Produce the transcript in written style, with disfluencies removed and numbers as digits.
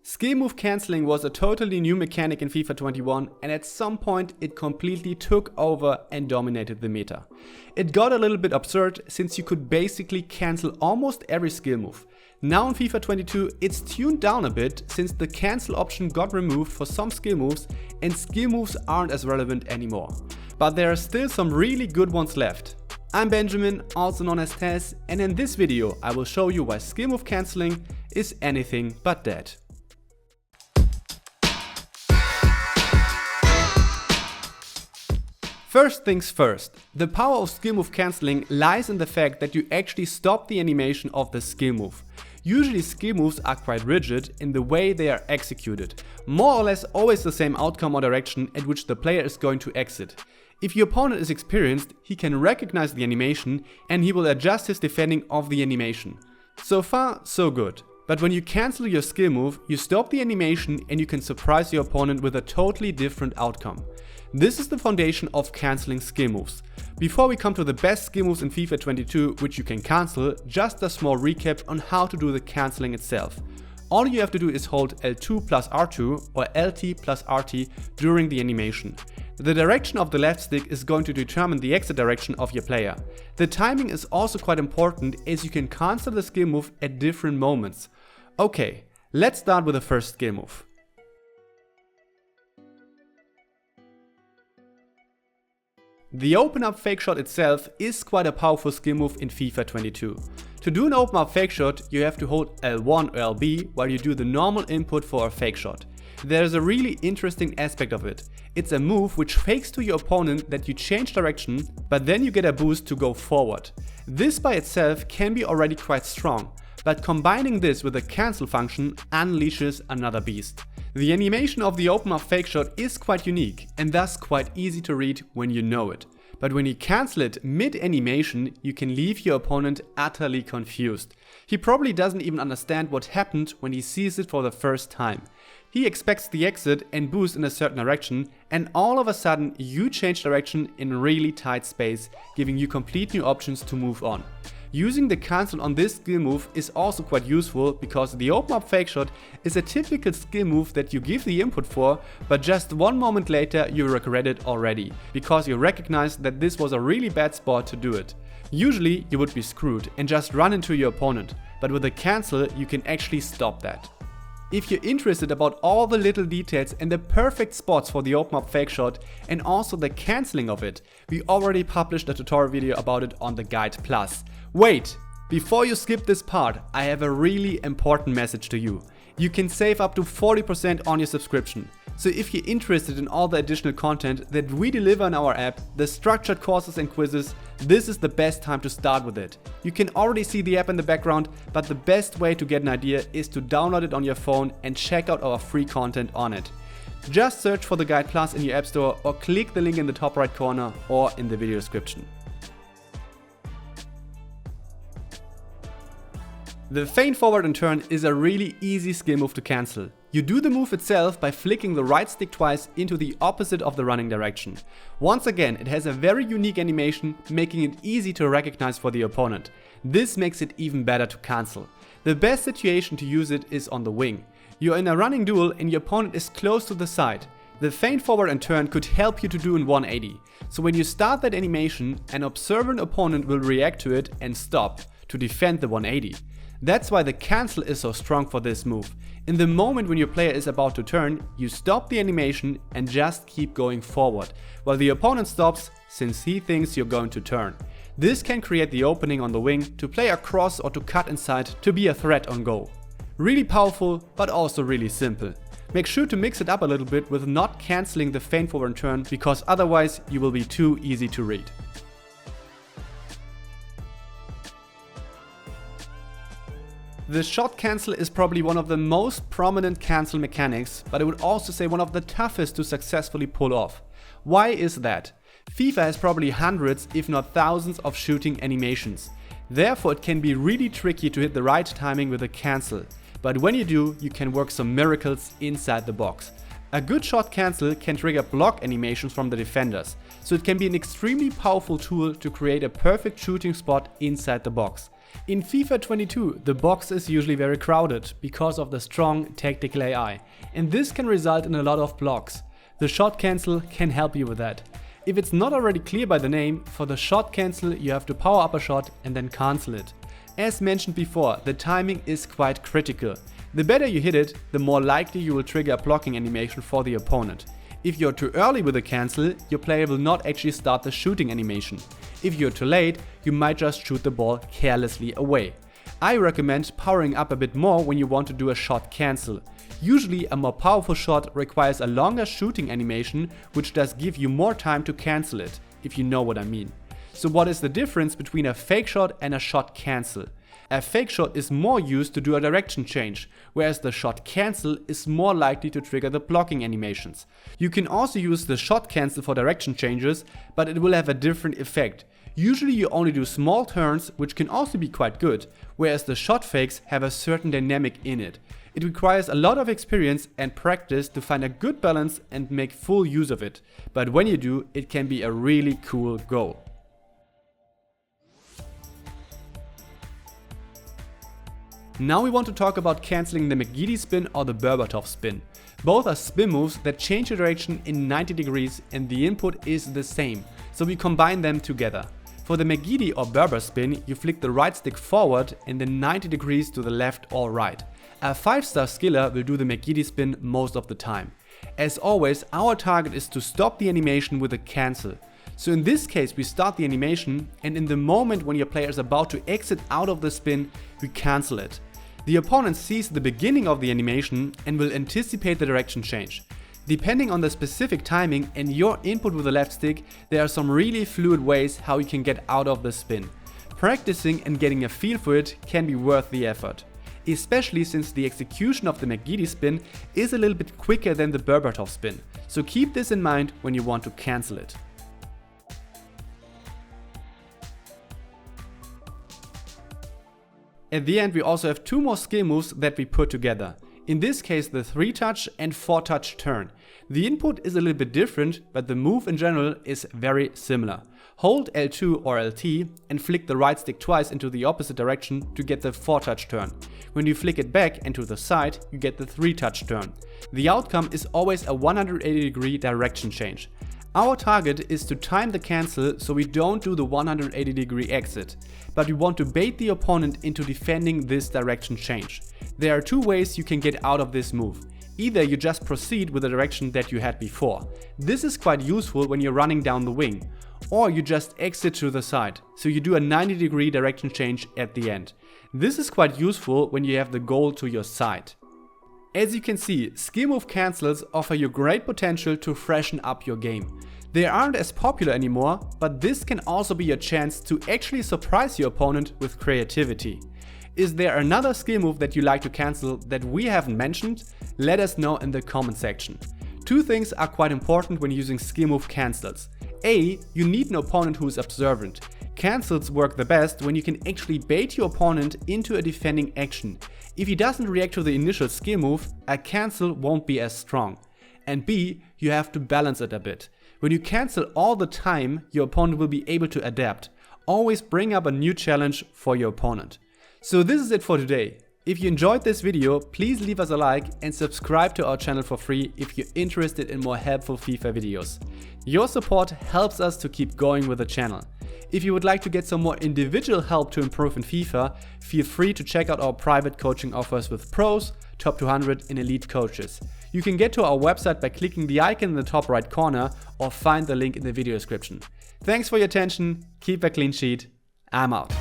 Skill move cancelling was a totally new mechanic in FIFA 21 and at some point it completely took over and dominated the meta. It got a little bit absurd since you could basically cancel almost every skill move. Now in FIFA 22 it's tuned down a bit since the cancel option got removed for some skill moves and skill moves aren't as relevant anymore. But there are still some really good ones left. I'm Benjamin, also known as Tess, and in this video I will show you why skill move cancelling is anything but dead. First things first, the power of skill move cancelling lies in the fact that you actually stop the animation of the skill move. Usually skill moves are quite rigid in the way they are executed, more or less always the same outcome or direction at which the player is going to exit. If your opponent is experienced, he can recognize the animation and he will adjust his defending of the animation. So far, so good. But when you cancel your skill move, you stop the animation and you can surprise your opponent with a totally different outcome. This is the foundation of cancelling skill moves. Before we come to the best skill moves in FIFA 22 which you can cancel, just a small recap on how to do the cancelling itself. All you have to do is hold L2 plus R2 or LT plus RT during the animation. The direction of the left stick is going to determine the exit direction of your player. The timing is also quite important as you can cancel the skill move at different moments. Okay, let's start with the first skill move. The open up fake shot itself is quite a powerful skill move in FIFA 22. To do an open up fake shot, you have to hold L1 or LB while you do the normal input for a fake shot. There's a really interesting aspect of it. It's a move which fakes to your opponent that you change direction, but then you get a boost to go forward. This by itself can be already quite strong, but combining this with a cancel function unleashes another beast. The animation of the open up fake shot is quite unique and thus quite easy to read when you know it. But when you cancel it mid-animation, you can leave your opponent utterly confused. He probably doesn't even understand what happened when he sees it for the first time. He expects the exit and boost in a certain direction, and all of a sudden you change direction in really tight space, giving you complete new options to move on. Using the cancel on this skill move is also quite useful because the open up fake shot is a typical skill move that you give the input for, but just one moment later you regret it already, because you recognize that this was a really bad spot to do it. Usually you would be screwed and just run into your opponent, but with a cancel you can actually stop that. If you're interested about all the little details and the perfect spots for the open up fake shot and also the cancelling of it, we already published a tutorial video about it on the Guide Plus. Wait! Before you skip this part, I have a really important message to you. You can save up to 40% on your subscription. So if you're interested in all the additional content that we deliver in our app, the structured courses and quizzes, this is the best time to start with it. You can already see the app in the background, but the best way to get an idea is to download it on your phone and check out our free content on it. Just search for the Guide Plus in your App Store or click the link in the top right corner or in the video description. The feint forward and turn is a really easy skill move to cancel. You do the move itself by flicking the right stick twice into the opposite of the running direction. Once again, it has a very unique animation, making it easy to recognize for the opponent. This makes it even better to cancel. The best situation to use it is on the wing. You're in a running duel and your opponent is close to the side. The feint forward and turn could help you to do in 180. So when you start that animation, an observant opponent will react to it and stop to defend the 180. That's why the cancel is so strong for this move. In the moment when your player is about to turn, you stop the animation and just keep going forward, while the opponent stops since he thinks you're going to turn. This can create the opening on the wing to play across or to cut inside to be a threat on goal. Really powerful, but also really simple. Make sure to mix it up a little bit with not cancelling the feint forward and turn, because otherwise you will be too easy to read. The shot cancel is probably one of the most prominent cancel mechanics, but I would also say one of the toughest to successfully pull off. Why is that? FIFA has probably hundreds if not thousands of shooting animations. Therefore it can be really tricky to hit the right timing with a cancel. But when you do, you can work some miracles inside the box. A good shot cancel can trigger block animations from the defenders, so it can be an extremely powerful tool to create a perfect shooting spot inside the box. In FIFA 22, the box is usually very crowded because of the strong tactical AI, and this can result in a lot of blocks. The shot cancel can help you with that. If it's not already clear by the name, for the shot cancel you have to power up a shot and then cancel it. As mentioned before, the timing is quite critical. The better you hit it, the more likely you will trigger a blocking animation for the opponent. If you're too early with the cancel, your player will not actually start the shooting animation. If you're too late, you might just shoot the ball carelessly away. I recommend powering up a bit more when you want to do a shot cancel. Usually a more powerful shot requires a longer shooting animation, which does give you more time to cancel it, if you know what I mean. So what is the difference between a fake shot and a shot cancel? A fake shot is more used to do a direction change, whereas the shot cancel is more likely to trigger the blocking animations. You can also use the shot cancel for direction changes, but it will have a different effect. Usually you only do small turns, which can also be quite good, whereas the shot fakes have a certain dynamic in it. It requires a lot of experience and practice to find a good balance and make full use of it, but when you do, it can be a really cool goal. Now we want to talk about cancelling the McGeady spin or the Berbatov spin. Both are spin moves that change the direction in 90 degrees and the input is the same, so we combine them together. For the McGeady or Berber spin, you flick the right stick forward and then 90 degrees to the left or right. A 5-star skiller will do the McGeady spin most of the time. As always, our target is to stop the animation with a cancel. So in this case we start the animation and in the moment when your player is about to exit out of the spin, we cancel it. The opponent sees the beginning of the animation and will anticipate the direction change. Depending on the specific timing and your input with the left stick, there are some really fluid ways how you can get out of the spin. Practicing and getting a feel for it can be worth the effort. Especially since the execution of the McGeady spin is a little bit quicker than the Berbatov spin. So keep this in mind when you want to cancel it. At the end we also have two more skill moves that we put together. In this case the 3-touch and 4-touch turn. The input is a little bit different, but the move in general is very similar. Hold L2 or LT and flick the right stick twice into the opposite direction to get the 4-touch turn. When you flick it back and to the side, you get the 3-touch turn. The outcome is always a 180-degree direction change. Our target is to time the cancel so we don't do the 180-degree exit, but we want to bait the opponent into defending this direction change. There are two ways you can get out of this move. Either you just proceed with the direction that you had before. This is quite useful when you're running down the wing. Or you just exit to the side, so you do a 90-degree direction change at the end. This is quite useful when you have the goal to your side. As you can see, skill move cancels offer you great potential to freshen up your game. They aren't as popular anymore, but this can also be a chance to actually surprise your opponent with creativity. Is there another skill move that you like to cancel that we haven't mentioned? Let us know in the comment section. Two things are quite important when using skill move cancels. A, you need an opponent who is observant. Cancels work the best when you can actually bait your opponent into a defending action. If he doesn't react to the initial skill move, a cancel won't be as strong. And B, you have to balance it a bit. When you cancel all the time, your opponent will be able to adapt. Always bring up a new challenge for your opponent. So this is it for today. If you enjoyed this video, please leave us a like and subscribe to our channel for free if you're interested in more helpful FIFA videos. Your support helps us to keep going with the channel. If you would like to get some more individual help to improve in FIFA, feel free to check out our private coaching offers with pros, top 200 and elite coaches. You can get to our website by clicking the icon in the top right corner or find the link in the video description. Thanks for your attention, keep a clean sheet, I'm out.